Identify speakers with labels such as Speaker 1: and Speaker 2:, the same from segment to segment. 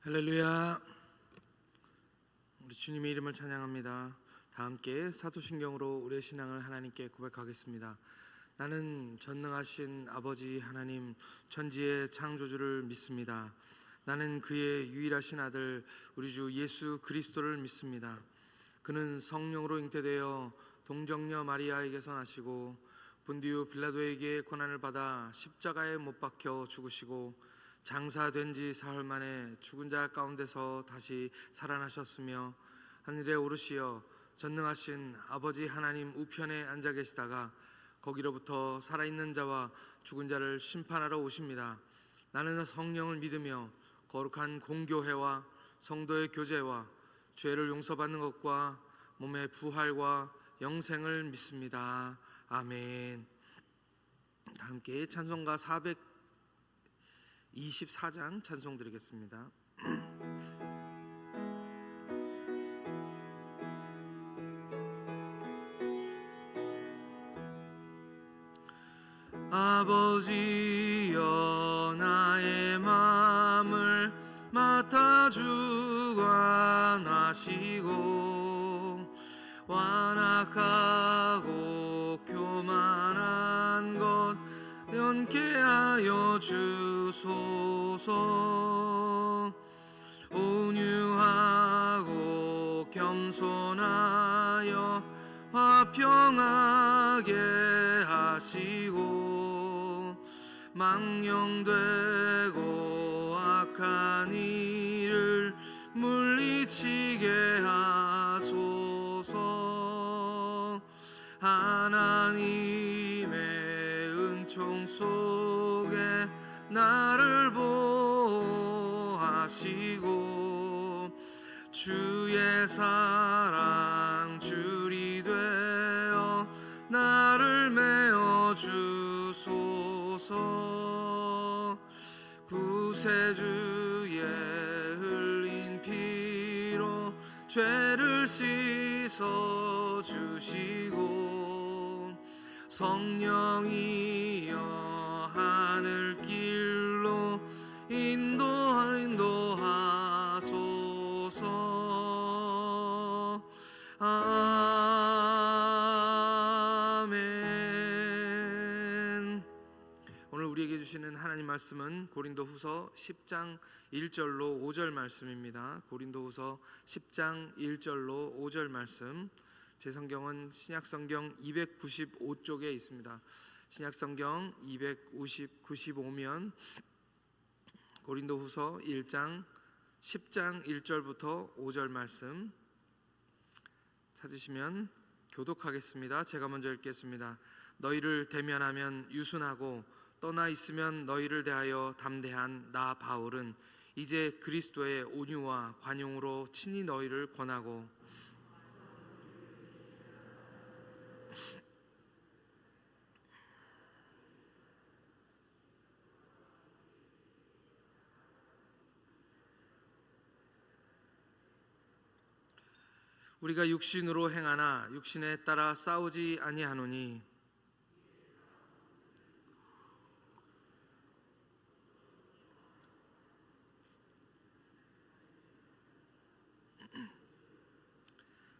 Speaker 1: 할렐루야. 우리 주님의 이름을 찬양합니다. 다 함께 사도신경으로 우리의 신앙을 하나님께 고백하겠습니다. 나는 전능하신 아버지 하나님 천지의 창조주를 믿습니다. 나는 그의 유일하신 아들 우리 주 예수 그리스도를 믿습니다. 그는 성령으로 잉태되어 동정녀 마리아에게서 나시고 본디오 빌라도에게 고난을 받아 십자가에 못 박혀 죽으시고 장사된 지 사흘 만에 죽은 자 가운데서 다시 살아나셨으며 하늘에 오르시어 전능하신 아버지 하나님 우편에 앉아 계시다가 거기로부터 살아있는 자와 죽은 자를 심판하러 오십니다. 나는 성령을 믿으며 거룩한 공교회와 성도의 교제와 죄를 용서받는 것과 몸의 부활과 영생을 믿습니다. 아멘. 함께 찬송가 424장 찬송 드리겠습니다. 아버지여 나의 마음을 맡아 주관하시고 완악하고 교만한 것 면케하여 주소서. 온유하고 겸손하여 화평하게 하시고 망령되고 악한 일을 물리치게 하소서. 하나님의 은총 속에 나를 보호하시고 주의 사랑 줄이 되어 나를 메어 주소서. 구세주의 흘린 피로 죄를 씻어 주시고 성령이여 하늘길로 인도하소서. 아멘. 오늘 우리에게 주시는 하나님 말씀은 고린도후서 10장 1절로 5절 말씀입니다. 고린도후서 10장 1절로 5절 말씀. 제 성경은 신약성경 295쪽에 있습니다. 신약성경 295면 고린도후서 1장 10장 1절부터 5절 말씀 찾으시면 교독하겠습니다. 제가 먼저 읽겠습니다. 너희를 대면하면 유순하고 떠나 있으면 너희를 대하여 담대한 나 바울은 이제 그리스도의 온유와 관용으로 친히 너희를 권하고 우리가 육신으로 행하나 육신에 따라 싸우지 아니하노니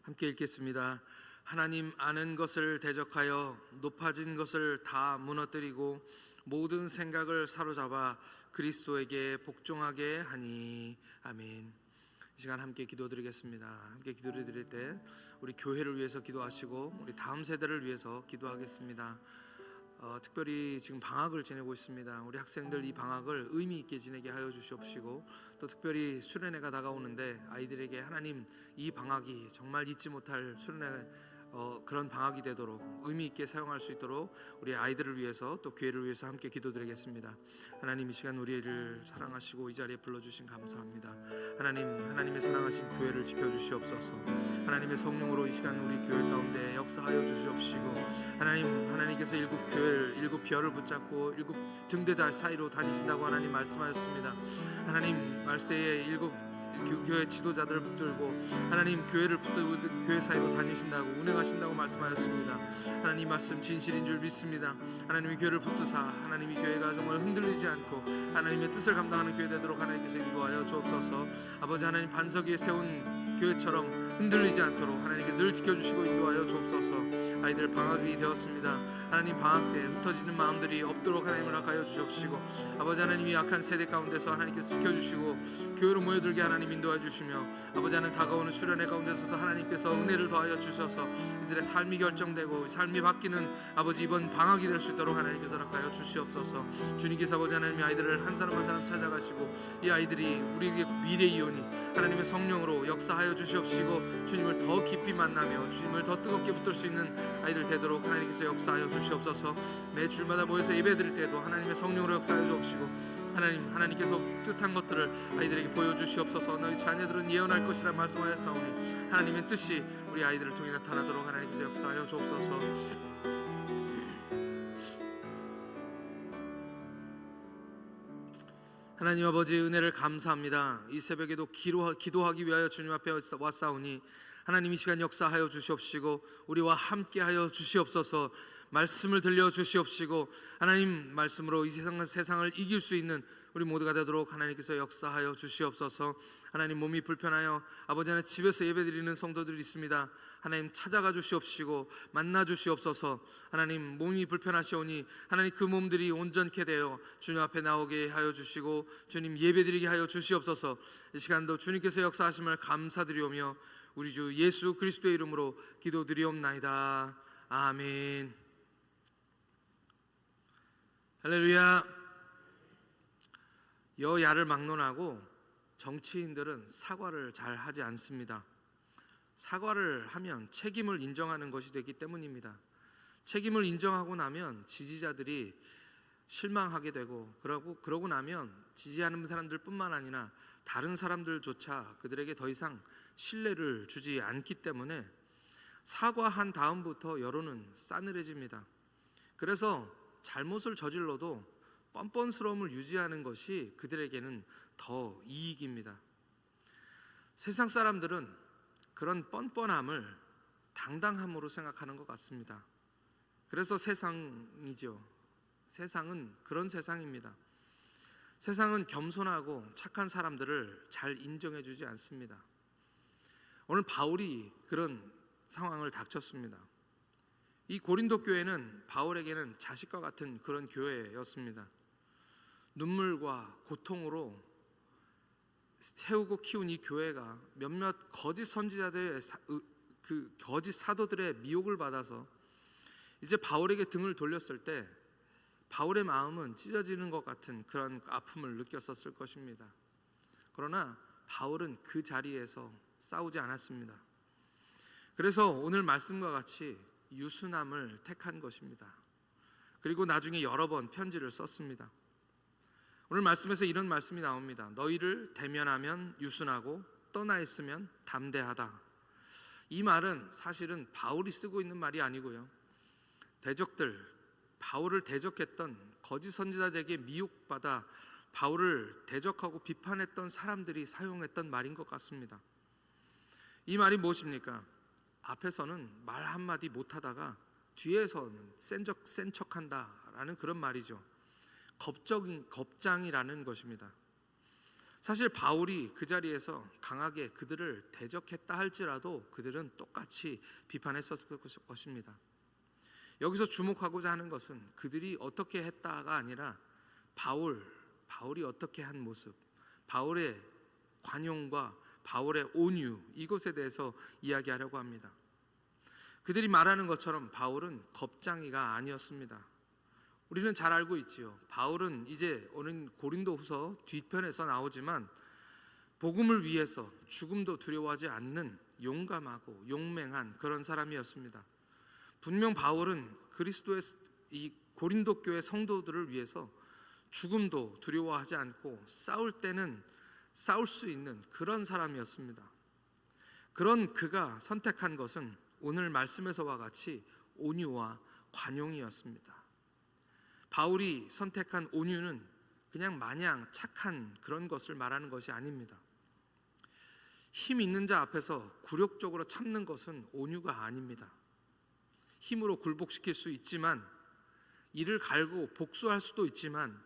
Speaker 1: 함께 읽겠습니다. 하나님 아는 것을 대적하여 높아진 것을 다 무너뜨리고 모든 생각을 사로잡아 그리스도에게 복종하게 하니. 아멘. 이 시간 함께 기도드리겠습니다. 함께 기도를 드릴 때 우리 교회를 위해서 기도하시고 우리 다음 세대를 위해서 기도하겠습니다. 특별히 지금 방학을 지내고 있습니다. 우리 학생들 이 방학을 의미 있게 지내게 하여 주시옵시고 또 특별히 수련회가 다가오는데 아이들에게 하나님 이 방학이 정말 잊지 못할 수련회 그런 방학이 되도록 의미 있게 사용할 수 있도록 우리 아이들을 위해서 또 교회를 위해서 함께 기도드리겠습니다. 하나님 이 시간 우리를 사랑하시고 이 자리에 불러주신 감사합니다. 하나님의 사랑하신 교회를 지켜주시옵소서. 하나님의 성령으로 이 시간 우리 교회 가운데 역사하여 주시옵시고 하나님께서 일곱 별을 붙잡고 일곱 등대 사이로 다니신다고 하나님 말씀하셨습니다. 하나님 말세에 일곱 교회 지도자들을 붙들고 하나님 교회를 붙들고 교회 사이로 다니신다고 운행하신다고 말씀하셨습니다. 하나님 말씀 진실인 줄 믿습니다. 하나님이 교회를 붙드사 하나님이 교회가 정말 흔들리지 않고 하나님의 뜻을 감당하는 교회 되도록 하나님께서 인도하여 주옵소서. 아버지 하나님 반석 위에 세운 교회처럼 흔들리지 않도록 하나님께 늘 지켜주시고 인도하여 주옵소서. 아이들 방학이 되었습니다. 하나님 방학 때 흩어지는 마음들이 없도록 하나님을 허락하여 주옵시고 아버지 하나님이 약한 세대 가운데서 하나님께서 지켜주시고 교회로 모여들게 하나님 인도해 주시며 아버지 하나님 다가오는 수련회 가운데서도 하나님께서 은혜를 더하여 주셔서 이들의 삶이 결정되고 삶이 바뀌는 아버지 이번 방학이 될 수 있도록 하나님께서 허락하여 주시옵소서. 주님께서 아버지 하나님이 아이들을 한 사람 한 사람 찾아가시고 이 아이들이 우리에게 미래이오니 하나님의 성령으로 역사하여 주시옵시고 주님을 더 깊이 만나며 주님을 더 뜨겁게 붙들 수 있는 아이들 되도록 하나님께서 역사하여 주시옵소서. 매 주일마다 모여서 예배드릴 때도 하나님의 성령으로 역사하여 주옵시고 하나님께서 뜻한 것들을 아이들에게 보여주시옵소서. 너희 자녀들은 예언할 것이라 말씀하셨사오니 하나님의 뜻이 우리 아이들을 통해 나타나도록 하나님께서 역사하여 주옵소서. 하나님 아버지 은혜를 감사합니다. 이 새벽에도 기도하기 위하여 주님 앞에 왔사오니 하나님 이 시간 역사하여 주시옵시고 우리와 함께하여 주시옵소서. 말씀을 들려 주시옵시고 하나님 말씀으로 이 세상을 이길 수 있는 우리 모두가 되도록 하나님께서 역사하여 주시옵소서. 하나님 몸이 불편하여 아버지 하나님 집에서 예배드리는 성도들이 있습니다. 하나님 찾아가 주시옵시고 만나 주시옵소서. 하나님 몸이 불편하시오니 하나님 그 몸들이 온전케 되어 주님 앞에 나오게 하여 주시고 주님 예배드리게 하여 주시옵소서. 이 시간도 주님께서 역사하심을 감사드리오며 우리 주 예수 그리스도의 이름으로 기도드리옵나이다. 아멘. 할렐루야. 여야를 막론하고 정치인들은 사과를 잘 하지 않습니다. 사과를 하면 책임을 인정하는 것이 되기 때문입니다. 책임을 인정하고 나면 지지자들이 실망하게 되고 그러고 나면 지지하는 사람들뿐만 아니라 다른 사람들조차 그들에게 더 이상 신뢰를 주지 않기 때문에 사과한 다음부터 여론은 싸늘해집니다. 그래서 잘못을 저질러도 뻔뻔스러움을 유지하는 것이 그들에게는 더 이익입니다. 세상 사람들은 그런 뻔뻔함을 당당함으로 생각하는 것 같습니다. 그래서 세상이죠. 세상은 그런 세상입니다. 세상은 겸손하고 착한 사람들을 잘 인정해 주지 않습니다. 오늘 바울이 그런 상황을 닥쳤습니다. 이 고린도 교회는 바울에게는 자식과 같은 그런 교회였습니다. 눈물과 고통으로 세우고 키운 이 교회가 몇몇 거짓 선지자들의 그 거짓 사도들의 미혹을 받아서 이제 바울에게 등을 돌렸을 때 바울의 마음은 찢어지는 것 같은 그런 아픔을 느꼈었을 것입니다. 그러나 바울은 그 자리에서 싸우지 않았습니다. 그래서 오늘 말씀과 같이 유순함을 택한 것입니다. 그리고 나중에 여러 번 편지를 썼습니다. 오늘 말씀에서 이런 말씀이 나옵니다. 너희를 대면하면 유순하고 떠나 있으면 담대하다. 이 말은 사실은 바울이 쓰고 있는 말이 아니고요. 대적들, 바울을 대적했던 거짓 선지자들에게 미혹받아 바울을 대적하고 비판했던 사람들이 사용했던 말인 것 같습니다. 이 말이 무엇입니까? 앞에서는 말 한마디 못하다가 뒤에서는 센 척한다라는 그런 말이죠. 겁장이라는 것입니다. 사실 바울이 그 자리에서 강하게 그들을 대적했다 할지라도 그들은 똑같이 비판했었을 것입니다. 여기서 주목하고자 하는 것은 그들이 어떻게 했다가 아니라 바울이 어떻게 한 모습, 바울의 관용과 바울의 온유, 이것에 대해서 이야기하려고 합니다. 그들이 말하는 것처럼 바울은 겁장이가 아니었습니다. 우리는 잘 알고 있지요. 바울은 이제 오는 고린도후서 뒤편에서 나오지만 복음을 위해서 죽음도 두려워하지 않는 용감하고 용맹한 그런 사람이었습니다. 분명 바울은 그리스도의 이 고린도 교회 성도들을 위해서 죽음도 두려워하지 않고 싸울 때는 싸울 수 있는 그런 사람이었습니다. 그런 그가 선택한 것은 오늘 말씀에서와 같이 온유와 관용이었습니다. 바울이 선택한 온유는 그냥 마냥 착한 그런 것을 말하는 것이 아닙니다. 힘 있는 자 앞에서 굴욕적으로 참는 것은 온유가 아닙니다. 힘으로 굴복시킬 수 있지만, 이를 갈고 복수할 수도 있지만,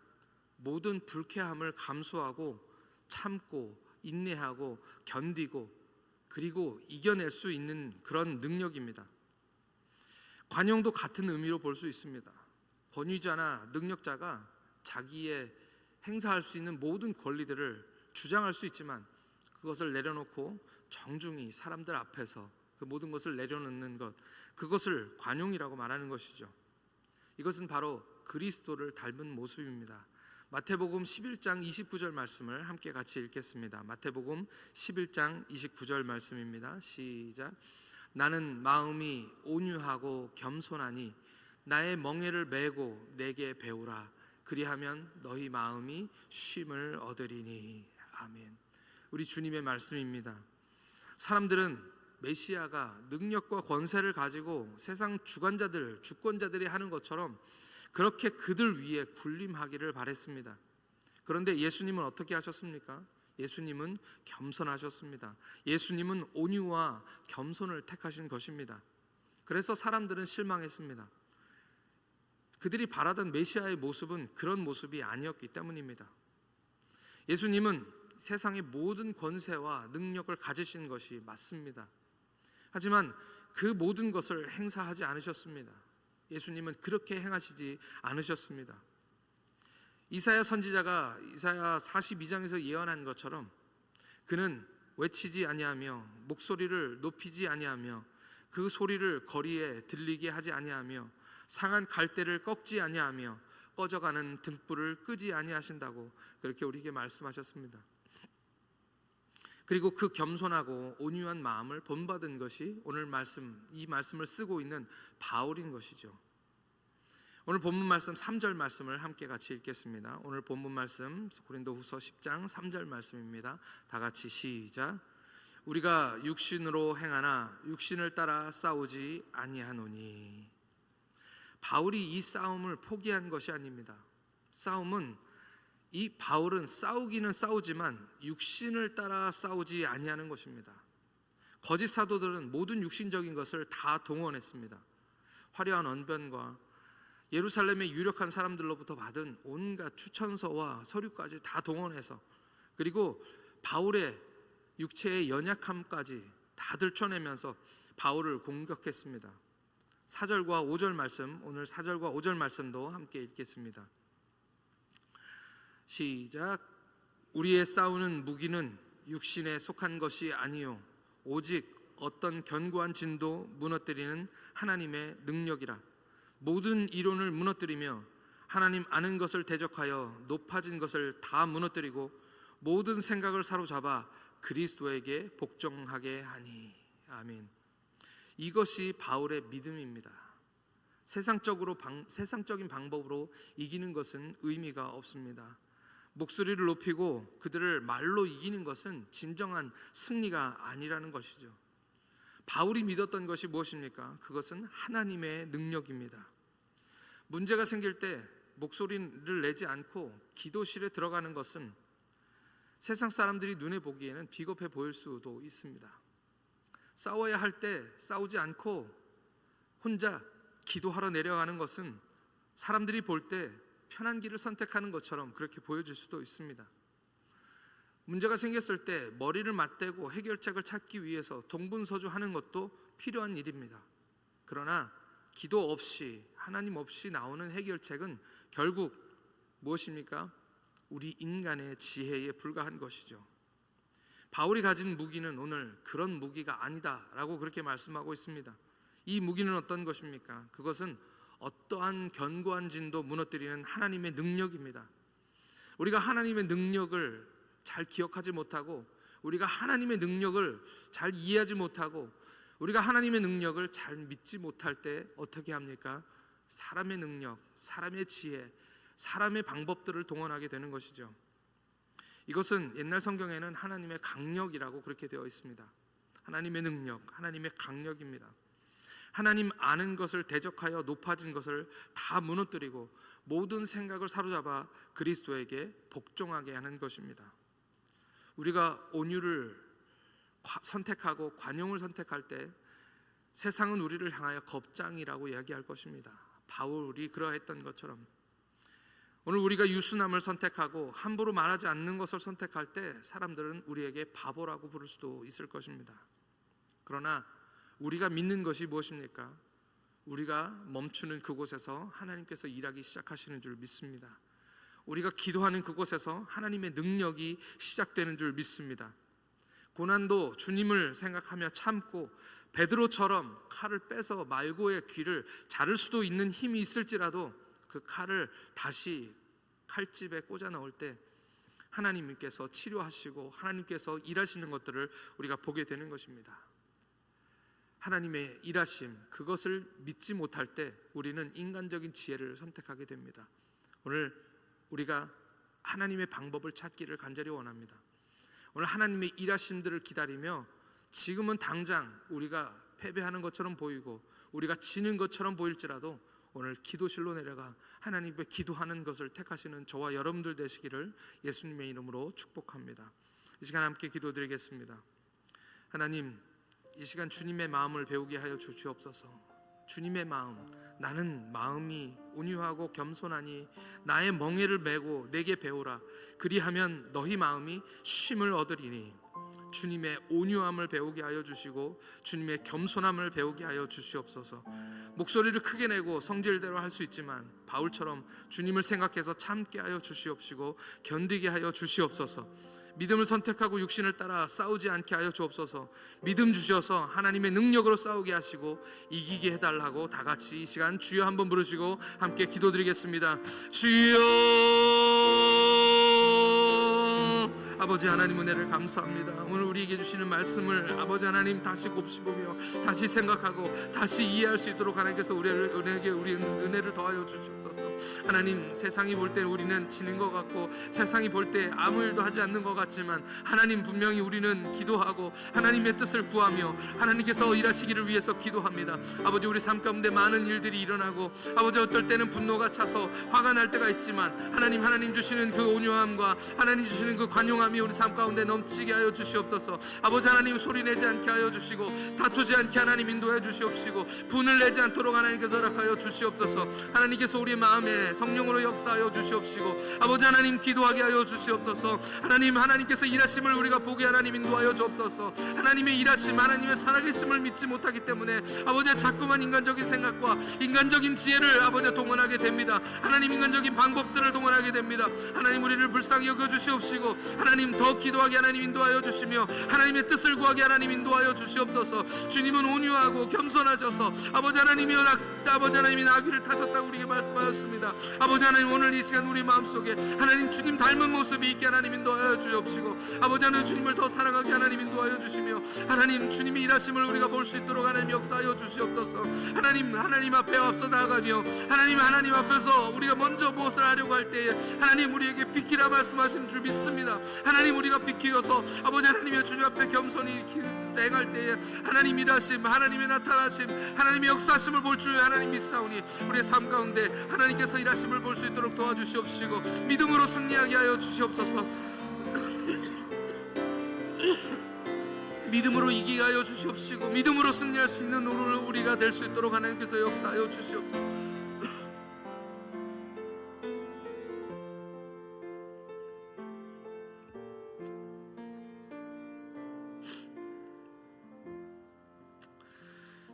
Speaker 1: 모든 불쾌함을 감수하고 참고 인내하고 견디고 그리고 이겨낼 수 있는 그런 능력입니다. 관용도 같은 의미로 볼 수 있습니다. 권위자나 능력자가 자기의 행사할 수 있는 모든 권리들을 주장할 수 있지만, 그것을 내려놓고 정중히 사람들 앞에서 그 모든 것을 내려놓는 것, 그것을 관용이라고 말하는 것이죠. 이것은 바로 그리스도를 닮은 모습입니다. 마태복음 11장 29절 말씀을 함께 같이 읽겠습니다. 마태복음 11장 29절 말씀입니다. 시작. 나는 마음이 온유하고 겸손하니 나의 멍에를 메고 내게 배우라. 그리하면 너희 마음이 쉼을 얻으리니. 아멘. 우리 주님의 말씀입니다. 사람들은 메시아가 능력과 권세를 가지고 세상 주권자들이 하는 것처럼 그렇게 그들 위에 군림하기를 바랬습니다. 그런데 예수님은 어떻게 하셨습니까? 예수님은 겸손하셨습니다. 예수님은 온유와 겸손을 택하신 것입니다. 그래서 사람들은 실망했습니다. 그들이 바라던 메시아의 모습은 그런 모습이 아니었기 때문입니다. 예수님은 세상의 모든 권세와 능력을 가지신 것이 맞습니다. 하지만 그 모든 것을 행사하지 않으셨습니다. 예수님은 그렇게 행하시지 않으셨습니다. 이사야 선지자가 이사야 42장에서 예언한 것처럼 그는 외치지 아니하며 목소리를 높이지 아니하며 그 소리를 거리에 들리게 하지 아니하며 상한 갈대를 꺾지 아니하며 꺼져가는 등불을 끄지 아니하신다고 그렇게 우리에게 말씀하셨습니다. 그리고 그 겸손하고 온유한 마음을 본받은 것이 오늘 이 말씀을 쓰고 있는 바울인 것이죠. 오늘 본문 말씀 3절 말씀을 함께 같이 읽겠습니다. 오늘 본문 말씀 고린도후서 10장 3절 말씀입니다. 다 같이 시작. 우리가 육신으로 행하나 육신을 따라 싸우지 아니하노니. 바울이 이 싸움을 포기한 것이 아닙니다. 바울은 싸우기는 싸우지만 육신을 따라 싸우지 아니하는 것입니다. 거짓 사도들은 모든 육신적인 것을 다 동원했습니다. 화려한 언변과 예루살렘의 유력한 사람들로부터 받은 온갖 추천서와 서류까지 다 동원해서, 그리고 바울의 육체의 연약함까지 다 들춰내면서 바울을 공격했습니다. 4절과 5절 말씀, 오늘 4절과 5절 말씀도 함께 읽겠습니다. 시작. 우리의 싸우는 무기는 육신에 속한 것이 아니요 오직 어떤 견고한 진도 무너뜨리는 하나님의 능력이라. 모든 이론을 무너뜨리며 하나님 아는 것을 대적하여 높아진 것을 다 무너뜨리고 모든 생각을 사로잡아 그리스도에게 복종하게 하니. 아멘. 이것이 바울의 믿음입니다. 세상적인 방법으로 이기는 것은 의미가 없습니다. 목소리를 높이고 그들을 말로 이기는 것은 진정한 승리가 아니라는 것이죠. 바울이 믿었던 것이 무엇입니까? 그것은 하나님의 능력입니다. 문제가 생길 때 목소리를 내지 않고 기도실에 들어가는 것은 세상 사람들이 눈에 보기에는 비겁해 보일 수도 있습니다. 싸워야 할 때 싸우지 않고 혼자 기도하러 내려가는 것은 사람들이 볼 때 편한 길을 선택하는 것처럼 그렇게 보여질 수도 있습니다. 문제가 생겼을 때 머리를 맞대고 해결책을 찾기 위해서 동분서주하는 것도 필요한 일입니다. 그러나 기도 없이, 하나님 없이 나오는 해결책은 결국 무엇입니까? 우리 인간의 지혜에 불과한 것이죠. 바울이 가진 무기는 오늘 그런 무기가 아니다라고 그렇게 말씀하고 있습니다. 이 무기는 어떤 것입니까? 그것은 어떠한 견고한 진도 무너뜨리는 하나님의 능력입니다. 우리가 하나님의 능력을 잘 기억하지 못하고, 우리가 하나님의 능력을 잘 이해하지 못하고, 우리가 하나님의 능력을 잘 믿지 못할 때 어떻게 합니까? 사람의 능력, 사람의 지혜, 사람의 방법들을 동원하게 되는 것이죠. 이것은 옛날 성경에는 하나님의 강력이라고 그렇게 되어 있습니다. 하나님의 능력, 하나님의 강력입니다. 하나님 아는 것을 대적하여 높아진 것을 다 무너뜨리고 모든 생각을 사로잡아 그리스도에게 복종하게 하는 것입니다. 우리가 온유를 선택하고 관용을 선택할 때 세상은 우리를 향하여 겁장이라고 이야기할 것입니다. 바울이 그러했던 것처럼 오늘 우리가 유순함을 선택하고 함부로 말하지 않는 것을 선택할 때 사람들은 우리에게 바보라고 부를 수도 있을 것입니다. 그러나 우리가 믿는 것이 무엇입니까? 우리가 멈추는 그곳에서 하나님께서 일하기 시작하시는 줄 믿습니다. 우리가 기도하는 그곳에서 하나님의 능력이 시작되는 줄 믿습니다. 고난도 주님을 생각하며 참고 베드로처럼 칼을 빼서 말고의 귀를 자를 수도 있는 힘이 있을지라도 그 칼을 다시 칼집에 꽂아 넣을 때 하나님께서 치료하시고 하나님께서 일하시는 것들을 우리가 보게 되는 것입니다. 하나님의 일하심, 그것을 믿지 못할 때 우리는 인간적인 지혜를 선택하게 됩니다. 오늘 우리가 하나님의 방법을 찾기를 간절히 원합니다. 오늘 하나님의 일하심들을 기다리며 지금은 당장 우리가 패배하는 것처럼 보이고 우리가 지는 것처럼 보일지라도 오늘 기도실로 내려가 하나님께 기도하는 것을 택하시는 저와 여러분들 되시기를 예수님의 이름으로 축복합니다. 이 시간 함께 기도드리겠습니다. 하나님, 이 시간 주님의 마음을 배우게 하여 주시옵소서. 주님의 마음, 나는 마음이 온유하고 겸손하니 나의 멍에를 메고 내게 배우라. 그리하면 너희 마음이 쉼을 얻으리니. 주님의 온유함을 배우게 하여 주시고 주님의 겸손함을 배우게 하여 주시옵소서. 목소리를 크게 내고 성질대로 할 수 있지만 바울처럼 주님을 생각해서 참게 하여 주시옵시고 견디게 하여 주시옵소서. 믿음을 선택하고 육신을 따라 싸우지 않게 하여 주옵소서. 믿음 주셔서 하나님의 능력으로 싸우게 하시고 이기게 해달라고 다 같이 이 시간 주여 한번 부르시고 함께 기도드리겠습니다. 주여. 아버지 하나님 은혜를 감사합니다. 오늘 우리에게 주시는 말씀을 아버지 하나님 다시 곱씹으며 다시 생각하고 다시 이해할 수 있도록 하나님께서 우리에게 은혜를 더하여 주시옵소서. 하나님, 세상이 볼 때 우리는 지는 것 같고 세상이 볼 때 아무 일도 하지 않는 것 같지만 하나님, 분명히 우리는 기도하고 하나님의 뜻을 구하며 하나님께서 일하시기를 위해서 기도합니다. 아버지, 우리 삶 가운데 많은 일들이 일어나고 아버지 어떨 때는 분노가 차서 화가 날 때가 있지만 하나님 주시는 그 온유함과 하나님 주시는 그 관용함이 우리 삶 가운데 넘치게 하여 주시옵소서. 아버지 하나님, 소리내지 않게 하여 주시고 다투지 않게 하나님 인도해 주시옵시고 분을 내지 않도록 하나님께서 허락하여 주시옵소서. 하나님께서 우리 마음에 성령으로 역사하여 주시옵시고 아버지 하나님 기도하게 하여 주시옵소서. 하나님께서 일하심을 우리가 보게 하나님 인도하여 주옵소서. 하나님의 일하심, 하나님의 살아계심을 믿지 못하기 때문에 아버지 자꾸만 인간적인 생각과 인간적인 지혜를 아버지 동원하게 됩니다. 하나님, 인간적인 방법들을 동원하게 됩니다. 하나님, 우리를 불쌍히 여겨 주시옵시고 하나님 더 기도하게 하나님 인도하여 주시며 하나님의 뜻을 구하게 하나님 인도하여 주시옵소서. 주님은 온유하고 겸손하셔서 아버지 하나님이 나귀를 타셨다고 우리에게 말씀하셨습니다. 아버지 하나님, 오늘 이 시간 우리 마음속에 하나님 주님 닮은 모습이 있게 하나님 인도하여 주옵시고 아버지 하나님, 주님을 더 사랑하게 하나님 인도하여 주시며 하나님 주님이 일하심을 우리가 볼 수 있도록 하나님 역사하여 주시옵소서. 하나님 앞에 앞서 나아가며 하나님 앞에서 우리가 먼저 무엇을 하려고 할 때에 하나님 우리에게 비키라 말씀하신 줄 믿습니다. 하나님, 우리가 비키어서 아버지 하나님의 주님 앞에 겸손히 행할 때에 하나님 일하심, 하나님의 나타나심, 하나님의 역사하심을 볼 줄 하나님 믿사오니 우리의 삶 가운데 하나님께서 일하심을 볼 수 있도록 도와주시옵시고 믿음으로 승리하게 하여 주시옵소서. 믿음으로 이기게 하여 주시옵시고 믿음으로 승리할 수 있는 우리가 될 수 있도록 하나님께서 역사하여 주시옵소서.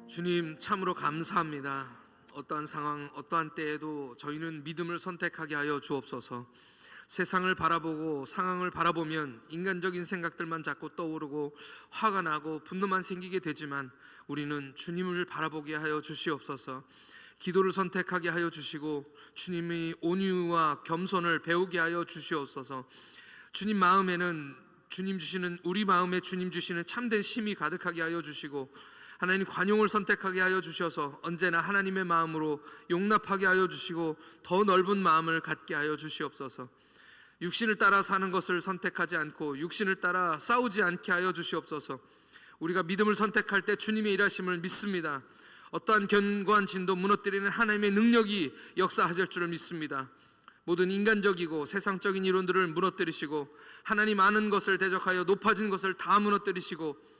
Speaker 1: 주님, 참으로 감사합니다. 어떠한 상황, 어떠한 때에도 저희는 믿음을 선택하게 하여 주옵소서. 세상을 바라보고 상황을 바라보면 인간적인 생각들만 자꾸 떠오르고 화가 나고 분노만 생기게 되지만 우리는 주님을 바라보게 하여 주시옵소서. 기도를 선택하게 하여 주시고 주님의 온유와 겸손을 배우게 하여 주시옵소서. 주님 마음에는 우리 마음에 주님 주시는 참된 심이 가득하게 하여 주시고 하나님 관용을 선택하게 하여 주셔서 언제나 하나님의 마음으로 용납하게 하여 주시고 더 넓은 마음을 갖게 하여 주시옵소서. 육신을 따라 사는 것을 선택하지 않고 육신을 따라 싸우지 않게 하여 주시옵소서. 우리가 믿음을 선택할 때 주님의 일하심을 믿습니다. 어떠한 견고한 진도 무너뜨리는 하나님의 능력이 역사하실 줄을 믿습니다. 모든 인간적이고 세상적인 이론들을 무너뜨리시고 하나님 아는 것을 대적하여 높아진 것을 다 무너뜨리시고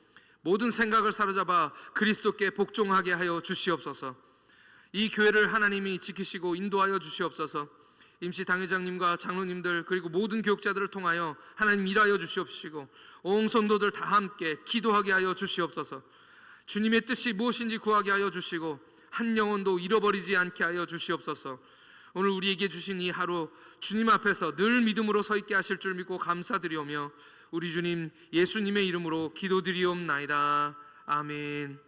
Speaker 1: 모든 생각을 사로잡아 그리스도께 복종하게 하여 주시옵소서. 이 교회를 하나님이 지키시고 인도하여 주시옵소서. 임시 당회장님과 장로님들 그리고 모든 교육자들을 통하여 하나님 일하여 주시옵시고 온 성도들 다 함께 기도하게 하여 주시옵소서. 주님의 뜻이 무엇인지 구하게 하여 주시고 한 영혼도 잃어버리지 않게 하여 주시옵소서. 오늘 우리에게 주신 이 하루 주님 앞에서 늘 믿음으로 서 있게 하실 줄 믿고 감사드리오며 우리 주님 예수님의 이름으로 기도드리옵나이다. 아멘.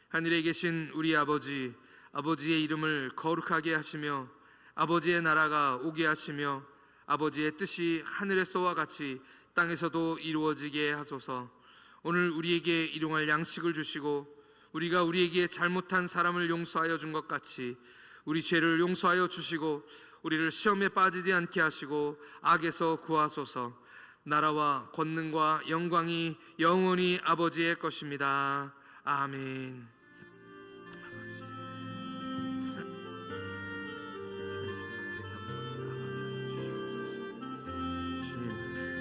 Speaker 1: 하늘에 계신 우리 아버지, 아버지의 이름을 거룩하게 하시며 아버지의 나라가 오게 하시며 아버지의 뜻이 하늘에서와 같이 땅에서도 이루어지게 하소서. 오늘 우리에게 일용할 양식을 주시고 우리가 우리에게 잘못한 사람을 용서하여 준 것 같이 우리 죄를 용서하여 주시고 우리를 시험에 빠지지 않게 하시고 악에서 구하소서. 나라와 권능과 영광이 영원히 아버지의 것입니다. 아멘.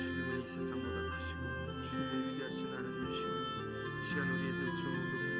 Speaker 1: 주님은 이 세상보다 크시고 주님은 위대하신 하나님이시오니 이 시간 우리의 등춤